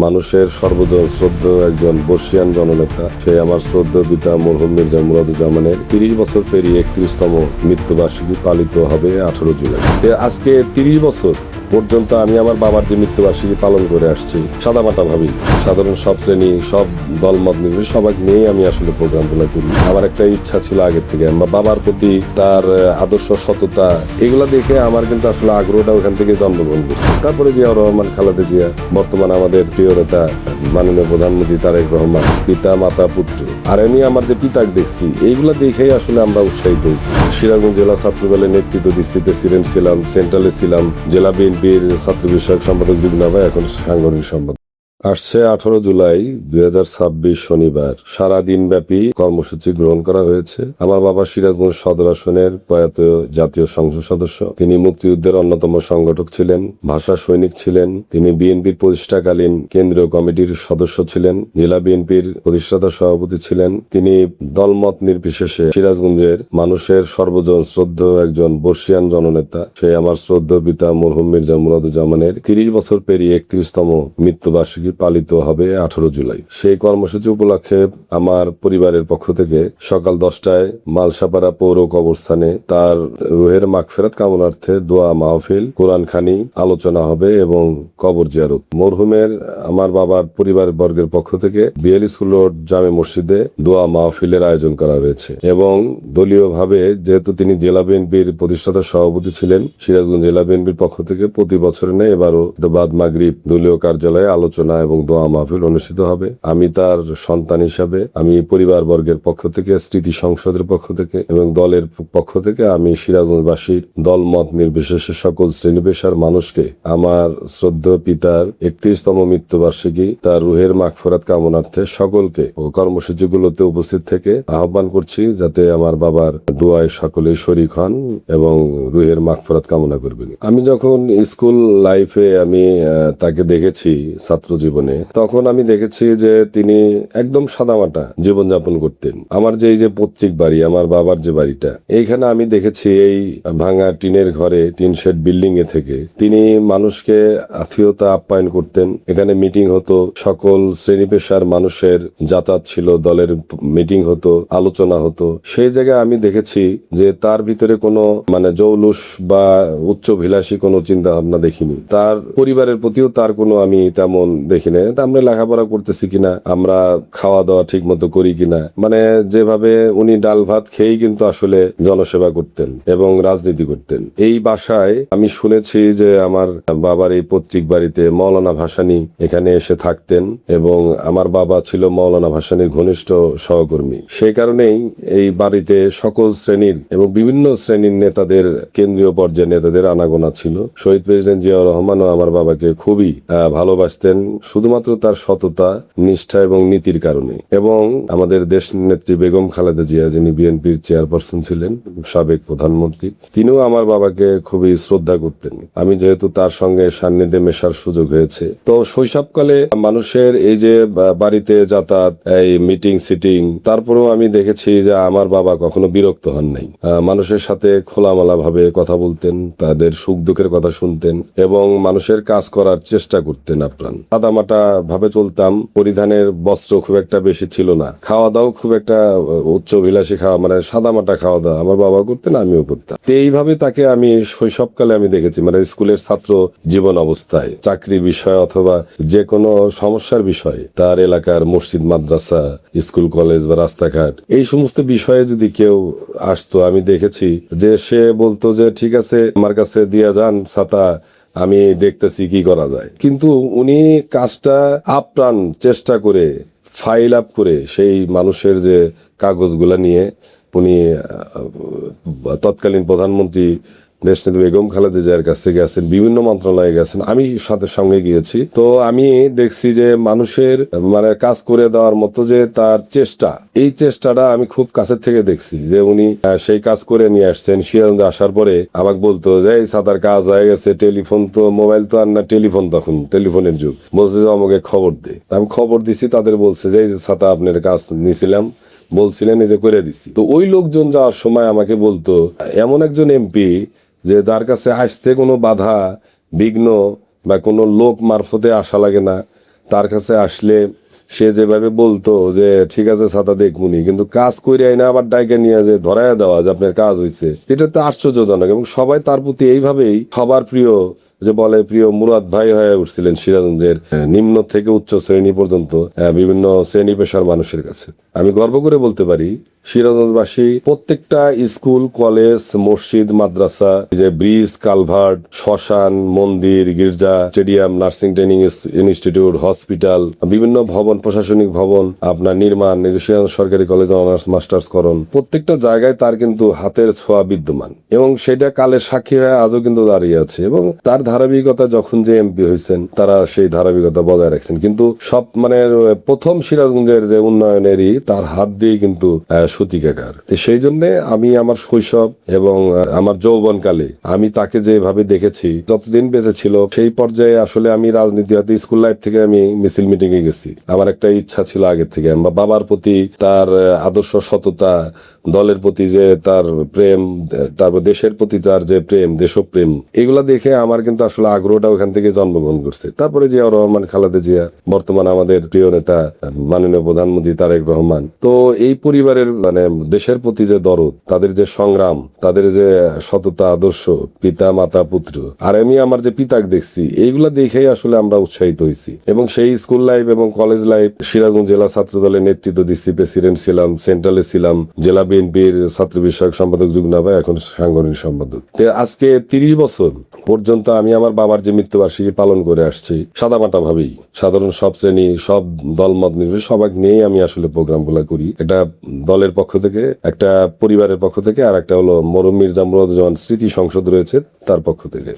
মানুষের সর্বজন শ্রদ্ধ একজন বর্ষিয়ান জননেতা, সে আমার শ্রদ্ধ পিতা মরহুম মির্জা মুরাদুজ্জামানের 30 বছর পেরিয়ে 31তম মৃত্যুবার্ষিকী পালিত হবে 18 জুলাই। আজকে 30 বছর পর্যন্ত আমি আমার বাবার যে মৃত্যুবার্ষিকী পালন করে আসছি সাদামাটা ভাবি, সাধারণ সব শ্রেণী, সব দলমত নিয়ে সবাই নিয়েই আমি আসলে প্রোগ্রামগুলো করি। আমার একটা ইচ্ছা ছিল আগে থেকে, আমার বাবার প্রতি তার আদর্শ, সততা, এগুলা দেখে আমার কিন্তু আসলে আগ্রহটা ওখান থেকে জন্মগ্রহণ করছে। তারপরে জিয়াউর রহমান, খালেদা জিয়া, বর্তমান আমাদের প্রিয় নেতা মাননীয় প্রধানমন্ত্রী তারেক রহমান, পিতা মাতা পুত্র, আর আমি আমার যে পিতাকে দেখছি, এইগুলা দেখেই আসলে আমরা উৎসাহিত হয়েছি। সিরাজগঞ্জ জেলা ছাত্রদলের নেতৃত্ব দিচ্ছি, প্রেসিডেন্ট ছিলাম, সেন্ট্রালে ছিলাম, জেলা বিএনপির ছাত্র বিষয়ক সম্পাদক যুগ্না ভাই, এখন সাংগঠনিক সম্পাদক। আসছে 18 জুলাই 2026 শনিবার সারাদিন ব্যাপী কর্মসূচি গ্রহণ করা হয়েছে। আমার বাবা সিরাজগঞ্জ সদর আসনের প্রয়াত জাতীয় সংসদ সদস্য, তিনি মুক্তিযুদ্ধের অন্যতম সংগঠক ছিলেন, ভাষা সৈনিক ছিলেন, তিনি বিএনপির প্রতিষ্ঠাকালীন কেন্দ্রীয় কমিটির সদস্য ছিলেন, জেলা বিএনপির প্রতিষ্ঠাতা সভাপতি ছিলেন। তিনি দলমত নির্বিশেষে সিরাজগঞ্জের মানুষের সর্বজন শ্রদ্ধ একজন বর্ষিয়ান জননেতা। সে আমার শ্রদ্ধ পিতা মরহুম মির্জা মুরাদুজ্জামানের 30 বছর পেরিয়ে 31তম মৃত্যুবার্ষিকী পালিত হবে 18 জুলাই। সেই কর্মসূচি উপলক্ষে আমার পরিবারের পক্ষ থেকে সকাল 10টায় মালসাপাড়া পৌর কবরস্থানে তার রুহের মাগফিরাত কামনার্থে দোয়া মাহফিল, কোরআন খানি, আলোচনা হবে এবং কবর জিয়ারত। মরহুমের আমার বাবার পরিবার বর্গের পক্ষ থেকে বিএল স্কুল রোড জামে মসজিদে দোয়া মাহফিলের আয়োজন করা হয়েছে এবং দলীয়ভাবে, যেহেতু তিনি জেলা বিএনপির প্রতিষ্ঠাতা সভাপতি ছিলেন, সিরাজগঞ্জ জেলা বিএনপির পক্ষ থেকে প্রতি বছরের ন্যায় এবারও বাদ মাগরিব দলীয় কার্যালয়ে আলোচনা এবং দোয়া মাহফিল অনুষ্ঠিত হবে। আমি তার সন্তান হিসাবে, আমি পরিবার বর্গের পক্ষ থেকে, স্মৃতি সংসদের পক্ষ থেকে এবং দলের পক্ষ থেকে আমি সিরাজগঞ্জবাসীর দলমত নির্বিশেষে সকল শ্রেণী পেশার মানুষকে আমার শ্রদ্ধেয় পিতার 31তম মৃত্যুবার্ষিকী তার রুহের মাগফিরাত কামনার্থে সকলকে ও কর্মসূচিগুলোতে উপস্থিত থেকে আহ্বান করছি, যাতে আমার বাবার দোয়ায় সকলেই শরীক হন এবং রুহের মাগফিরাত কামনা করবেন। আমি যখন স্কুল লাইফে আমি তাকে দেখেছি ছাত্র জীবনে, তখন আমি দেখেছি যে তিনি একদম সাদামাটা জীবনযাপন করতেন। আমার যে এই যে পৈতৃক বাড়ি, আমার বাবার যে বাড়িটা, এইখানে আমি দেখেছি এই ভাঙা টিনের ঘরে, টিন শেড বিল্ডিং এ থেকে তিনি মানুষকে আত্মীয়তা আপ্যায়ন করতেন। এখানে মিটিং হতো, সকল শ্রেণী পেশার মানুষের যাতায়াত ছিল, দলের মিটিং হতো, আলোচনা হতো। সেই জায়গায় আমি দেখেছি যে তার ভিতরে কোনো জৌলুস বা উচ্চভিলাষী কোনো চিন্তা ভাবনা দেখিনি। তার পরিবারের প্রতিও তার কোনো আমি তেমন দেখি না। আমরা লেখাপড়া করতেছি কিনা, আমরা খাওয়া দাওয়া ঠিক মতো করি কিনা, যেভাবে উনি ডাল ভাত খেয়েই কিন্তু আসলে জনসেবা করতেন এবং রাজনীতি করতেন। এই বাসায় আমি শুনেছি যে আমার বাবার এই পৈতৃক বাড়িতে মৌলানা ভাসানী এখানে এসে থাকতেন এবং আমার বাবা ছিল মৌলানা ভাসানীর ঘনিষ্ঠ সহকর্মী। সেই কারণেই এই বাড়িতে সকল শ্রেণীর এবং বিভিন্ন শ্রেণীর নেতাদের, কেন্দ্রীয় পর্যায়ের নেতাদের আনাগোনা ছিল। শহীদ প্রেসিডেন্ট জিয়াউর রহমানও আমার বাবাকে খুবই ভালোবাসতেন, শুধুমাত্র তার সততা, নিষ্ঠা এবং নীতির কারণে। এবং আমাদের দেশ নেত্রী বেগম খালেদা জিয়া, যিনি বিএনপির চেয়ারপারসন ছিলেন, সাবেক প্রধানমন্ত্রী, তিনিও আমার বাবাকে খুবই শ্রদ্ধা করতেন। আমি যেহেতু তার সঙ্গে সান্নিধ্যে মেশার সুযোগ হয়েছে, তো শৈশবকালে মানুষের এই যে বাড়িতে যাতায়াত, এই মিটিং সিটিং, তারপরেও আমি দেখেছি যে আমার বাবা কখনো বিরক্ত হন নাই। মানুষের সাথে খোলামেলা ভাবে কথা বলতেন, তাদের সুখ দুঃখের কথা শুনতেন এবং মানুষের কাজ করার চেষ্টা করতেন। আপ্রাণ সাদামাটা ভাবে চলতাম, পরিধানের বস্ত্র খুব একটা বেশি ছিল না, খাওয়া দাওয়া খুব একটা উচ্চ বিলাসী খাওয়া, সাদামাটা খাওয়া দাওয়া আমার বাবা করতেন, আমিও করতাম। তো এইভাবে তাকে আমি শৈশবকালে আমি দেখেছি, স্কুলের ছাত্র জীবন অবস্থায়, চাকরির বিষয় অথবা যে কোনো সমস্যার বিষয়, তার এলাকার মসজিদ, মাদ্রাসা, স্কুল, কলেজ বা রাস্তাঘাট, এই সমস্ত বিষয়ে যদি কেউ আসতো, আমি দেখেছি যে সে বলতো যে ঠিক আছে, আমার কাছে দিয়া যান ছাতা, আমি দেখতেছি কি করা যায়। কিন্তু উনি কাজটা আপ্রাণ চেষ্টা করে, ফাইল আপ করে, সেই মানুষের যে কাগজগুলা নিয়ে উনি তৎকালীন প্রধানমন্ত্রী দেশনেত্রী বেগম খালেদা জিয়ার কাছে গেছেন, বিভিন্ন মন্ত্রণালয়ে গেছেন, আমি সঙ্গে গিয়েছি। তো আমি দেখছি যে মানুষের কাজ করে দেওয়ার মতো যে তার চেষ্টা, এই চেষ্টাটা আমি খুব কাছের থেকে দেখছি যে উনি সেই কাজ করে নিয়ে আসছেন। সিরাজগঞ্জে আসার পরে আমাকে বলতো যে এই সাতার কাজ হয়ে গেছে, টেলিফোন তো, মোবাইল তো আর না, টেলিফোন, তখন টেলিফোনের যুগ, বলছে যে আমাকে খবর দে। আমি খবর দিছি, তাদের বলছে যে এই যে ছাতা আপনার কাজ নিয়েছিলাম, বলছিলেন, এই যে করে দিছি। তো ওই লোকজন যাওয়ার সময় আমাকে বলতো, এমন একজন এমপি যে যার কাছে আসতে কোনো বাধা বিঘ্ন বা কোনো লোক মারফতে আসা লাগে না, তার কাছে আসলে সে যেভাবে বলতো যে ঠিক আছে ছাতা দেখমুনি, কিন্তু কাজ করে আইনা আবার ডাইকে নিয়ে যে ধরাইয়া দেওয়া যে আপনার কাজ হয়েছে, এটা তো আশ্চর্যজনক। এবং সবাই তার প্রতি এইভাবেই সবার প্রিয়, যে বলে প্রিয় মুরাদ ভাই হয়ে উঠছিলেন সিরাজগঞ্জের নিম্ন থেকে উচ্চ শ্রেণী পর্যন্ত বিভিন্ন শ্রেণী পেশার মানুষের কাছে। আমি গর্ব করে বলতে পারি সিরাজগঞ্জবাসী প্রত্যেকটা স্কুল, কলেজ, মসজিদ, মাদ্রাসা, যে ব্রিজ, কালভার্ট, শ্মশান, মন্দির, গির্জা, stadium, nursing training institute, hospital, বিভিন্ন ভবন, প্রশাসনিক ভবন আপনার নির্মাণ, এই যে সিরাজগঞ্জ সরকারি কলেজ অনার্স মাস্টার্স করণ, প্রত্যেকটা জায়গায় তার কিন্তু হাতের ছোঁয়া বিদ্যমান এবং সেটা কালের সাক্ষী হয়ে আজও কিন্তু দাঁড়িয়ে আছে। এবং তার ধারাবাহিকতা যখন যে এমপি হয়েছেন তারা সেই ধারাবাহিকতা বজায় রাখছেন। কিন্তু সব মানে প্রথম সিরাজগঞ্জের যে উন্নয়নেরই তার হাত দিয়ে কিন্তু সূতিকাগার। তো সেই জন্য আমি আমার শৈশব এবং আমার যৌবনকালে আমি তাকে যেভাবে দেখেছি, যতদিন বেঁচে ছিল সেই পর্যায়ে আসলে আমি রাজনীতি হয়তো স্কুল লাইফ থেকে আমি মিছিল মিটিং এ গেছি। আমার একটা ইচ্ছা ছিল আগে থেকে, আমার বাবার প্রতি তার আদর্শ, সততা, দলের প্রতি যে তার প্রেম, তারপর দেশের প্রতি তার যে প্রেম, দেশপ্রেম, এগুলা দেখে আমার কিন্তু আসলে আগ্রহটা ওখান থেকে জন্মগ্রহণ করছে। তারপরে জিয়াউর রহমান, খালেদা জিয়া, বর্তমান আমাদের প্রিয় নেতা মাননীয় প্রধানমন্ত্রী তারেক রহমান। তো এই পরিবারের মানে দেশের প্রতি যে দরদ, তাদের যে সংগ্রাম, তাদের যে সততা, আদর্শ, পিতা, মাতা, পুত্র, আর আমি আমার যে পিতাকে দেখছি, এইগুলা দেখেই আসলে আমরা উৎসাহিত হয়েছি। এবং সেই স্কুল লাইফ এবং কলেজ লাইফ, সিরাজগঞ্জ জেলা ছাত্র দলের নেতৃত্ব দিচ্ছি, প্রেসিডেন্ট ছিলাম, সেন্ট্রালে ছিলাম, জেলা বিএনপির ছাত্র বিষয়ক সম্পাদক যুগ্ম ভাই, এখন সাংগঠনিক সম্পাদক। আজকে 30 বছর পর্যন্ত আমি আমার বাবার যে মৃত্যুবার্ষিকী পালন করে আসছি সাদামাটা ভাবেই, সাধারণ সব শ্রেণী, সব দলমত নির্বিশেষে সবাই নিয়েই আমি আসলে প্রোগ্রাম গুলা করি। একটা দলের পক্ষ থেকে, একটা পরিবারের পক্ষ থেকে, আর একটা হলো মরহুম মির্জা মুরাদুজ্জামান স্মৃতি সংসদ রয়েছে তার পক্ষ থেকে।